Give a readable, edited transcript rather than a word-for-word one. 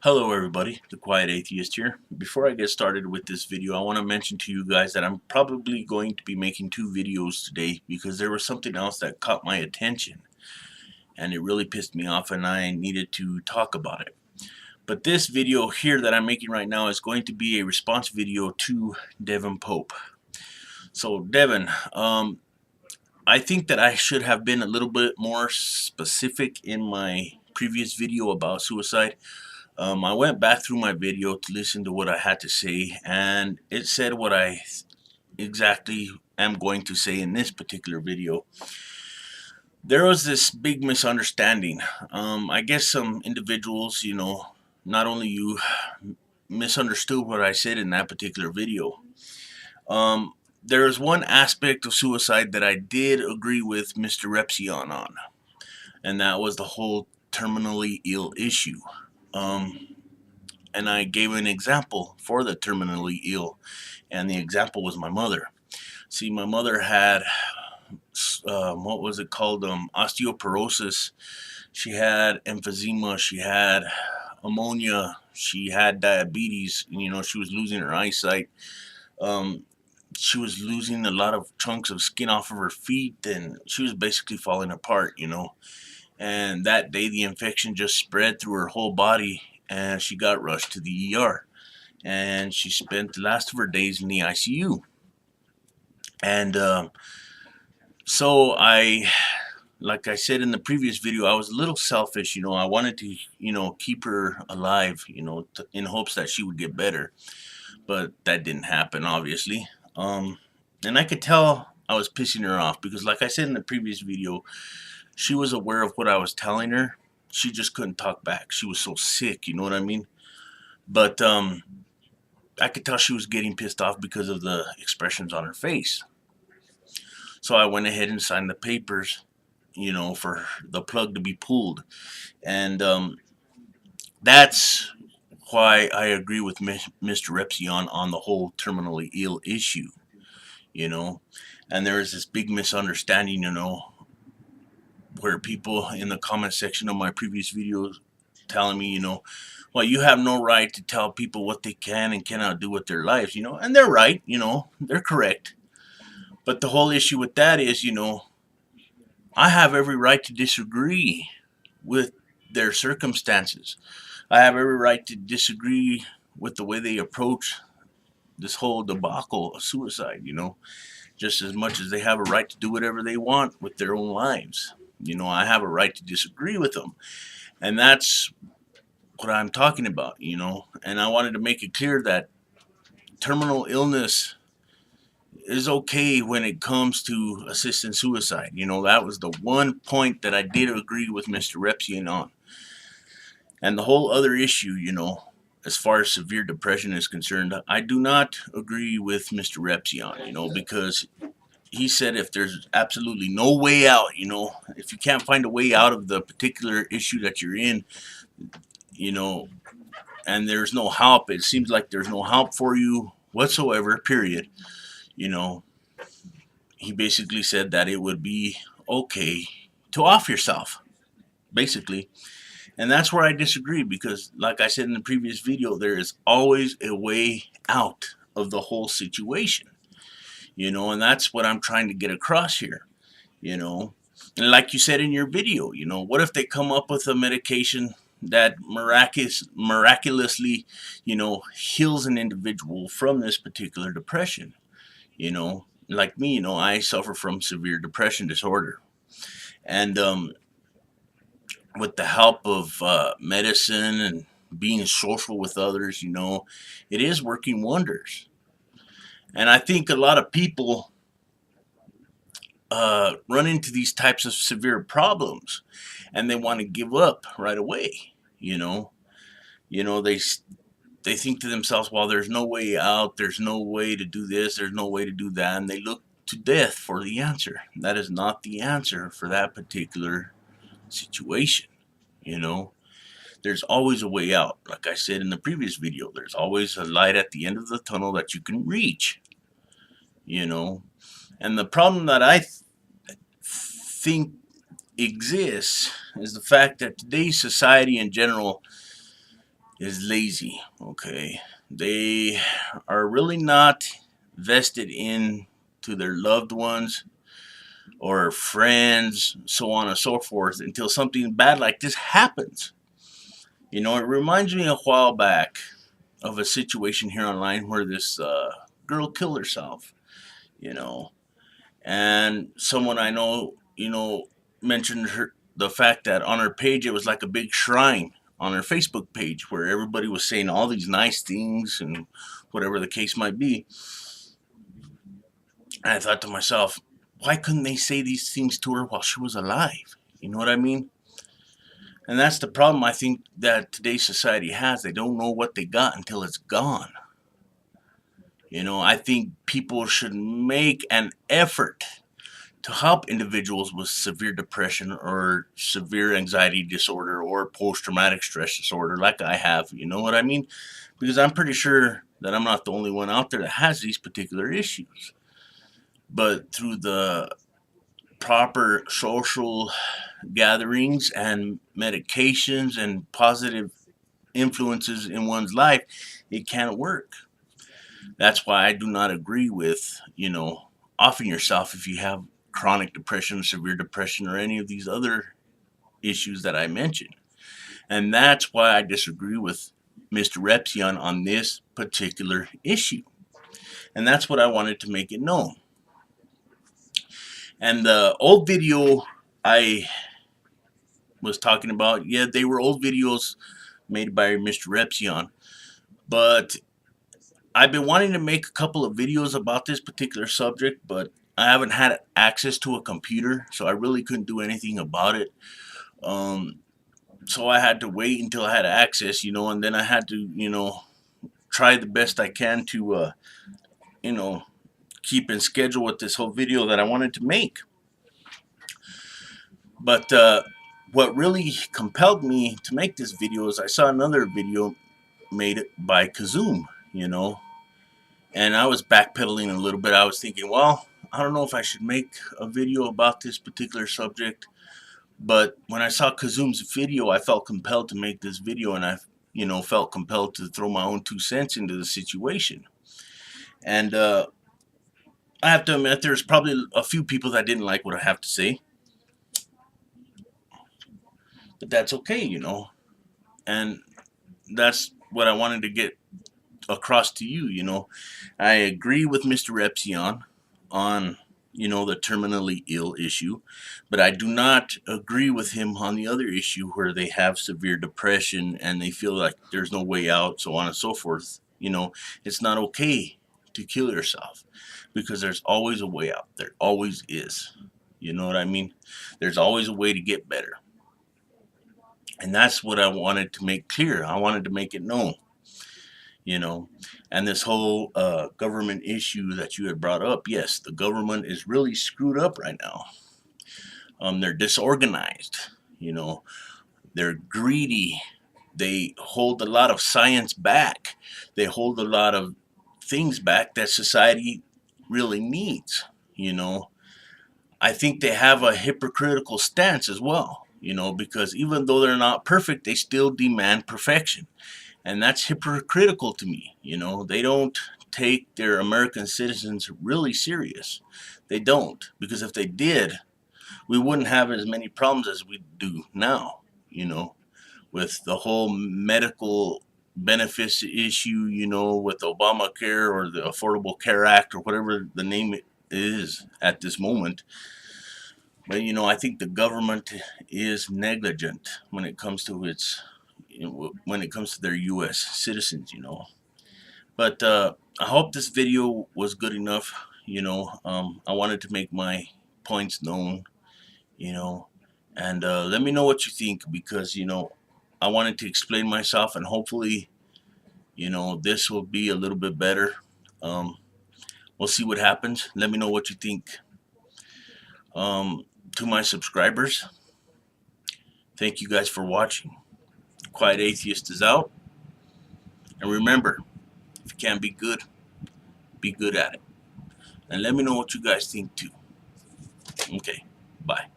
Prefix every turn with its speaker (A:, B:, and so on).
A: Hello everybody, The Quiet Atheist here. Before I get started with this video, I want to mention to you guys that I'm probably going to be making two videos today because there was something else that caught my attention and it really pissed me off and I needed to talk about it. But this video here that I'm making right now is going to be a response video to Devin Pope. So Devin, I think that I should have been a little bit more specific in my previous video about suicide. I went back through my video to listen to what I had to say, and it said what I exactly am going to say in this particular video. There was this big misunderstanding. I guess some individuals, not only you, misunderstood what I said in that particular video. There is one aspect of suicide that I did agree with Mr. Repsion on, and that was the whole terminally ill issue. And I gave an example for the terminally ill, and the example was my mother. See, my mother had what was it called? Osteoporosis. She had emphysema. She had ammonia. She had diabetes. She was losing her eyesight. Um, she was losing a lot of chunks of skin off of her feet, and she was basically falling apart. And that day, the infection just spread through her whole body, and she got rushed to the ER. And she spent the last of her days in the ICU. And so like I said in the previous video, I was a little selfish. I wanted to, keep her alive, in hopes that she would get better. But that didn't happen, obviously. And I could tell I was pissing her off because, like I said in the previous video, she was aware of what I was telling her. She just couldn't talk back. She was so sick, you know what I mean? But I could tell she was getting pissed off because of the expressions on her face. So I went ahead and signed the papers, for the plug to be pulled. And that's why I agree with Mr. Repsion on the whole terminally ill issue, And there is this big misunderstanding, where people in the comment section of my previous videos telling me, well, you have no right to tell people what they can and cannot do with their lives, and they're right, they're correct. But the whole issue with that is, I have every right to disagree with their circumstances. I have every right to disagree with the way they approach this whole debacle of suicide, just as much as they have a right to do whatever they want with their own lives. I have a right to disagree with them. And that's what I'm talking about, And I wanted to make it clear that terminal illness is okay when it comes to assisting suicide. That was the one point that I did agree with Mr. Repsion on. And the whole other issue, as far as severe depression is concerned, I do not agree with Mr. Repsion, because he said if there's absolutely no way out, if you can't find a way out of the particular issue that you're in, and there's no help, it seems like there's no help for you whatsoever, period. He basically said that it would be okay to off yourself, basically. And that's where I disagree because, like I said in the previous video, there is always a way out of the whole situation. And that's what I'm trying to get across here. And like you said in your video, what if they come up with a medication that miraculously, heals an individual from this particular depression? Like me, I suffer from severe depression disorder. And with the help of medicine and being social with others, it is working wonders. And I think a lot of people run into these types of severe problems and they want to give up right away. They think to themselves, well, there's no way out, there's no way to do this, there's no way to do that, and they look to death for the answer. That is not the answer for that particular situation. There's always a way out. Like I said in the previous video, there's always a light at the end of the tunnel that you can reach. And the problem that I think exists is the fact that today's society in general is lazy. Okay, they are really not vested in to their loved ones or friends, so on and so forth, until something bad like this happens. You know, it reminds me a while back of a situation here online where this girl killed herself, you know, and someone I know, mentioned the fact that on her page it was like a big shrine on her Facebook page where everybody was saying all these nice things and whatever the case might be. And I thought to myself, why couldn't they say these things to her while she was alive? You know what I mean? And that's the problem I think that today's society has. They don't know what they got until it's gone. You know, I think people should make an effort to help individuals with severe depression or severe anxiety disorder or post traumatic stress disorder, like I have. You know what I mean? Because I'm pretty sure that I'm not the only one out there that has these particular issues. But through the proper social gatherings and medications and positive influences in one's life, it can't work. That's why I do not agree with, offing yourself if you have chronic depression, severe depression, or any of these other issues that I mentioned. And that's why I disagree with Mr. Repsion on this particular issue. And that's what I wanted to make it known. And the old video I was talking about, yeah, they were old videos made by Mr. Repsion. But I've been wanting to make a couple of videos about this particular subject, but I haven't had access to a computer, so I really couldn't do anything about it. Um, so I had to wait until I had access, and then I had to, try the best I can to, you know, keep in schedule with this whole video that I wanted to make. But what really compelled me to make this video is I saw another video made by Kazoom, and I was backpedaling a little bit. I was thinking, well, I don't know if I should make a video about this particular subject, but when I saw Kazoom's video, I felt compelled to make this video, and I, felt compelled to throw my own 2 cents into the situation. And I have to admit, there's probably a few people that didn't like what I have to say, but that's okay, and that's what I wanted to get across to you. I agree with Mr. Repsion on, the terminally ill issue, but I do not agree with him on the other issue where they have severe depression and they feel like there's no way out, so on and so forth. It's not okay to kill yourself because there's always a way out. There always is. You know what I mean? There's always a way to get better. And that's what I wanted to make clear. I wanted to make it known. And this whole government issue that you had brought up, yes, the government is really screwed up right now. They're disorganized, they're greedy, they hold a lot of science back, they hold a lot of things back that society really needs. I think they have a hypocritical stance as well, because even though they're not perfect, they still demand perfection. And that's hypocritical to me. They don't take their American citizens really serious. They don't, because if they did, we wouldn't have as many problems as we do now, with the whole medical benefits issue, with Obamacare or the Affordable Care Act or whatever the name is at this moment. But, I think the government is negligent when it comes to when it comes to their U.S. citizens, But I hope this video was good enough. I wanted to make my points known, and let me know what you think, because, I wanted to explain myself, and hopefully, this will be a little bit better. We'll see what happens. Let me know what you think. To my subscribers, thank you guys for watching. Quiet Atheist is out. And remember, if you can't be good at it. And let me know what you guys think too. Okay, bye.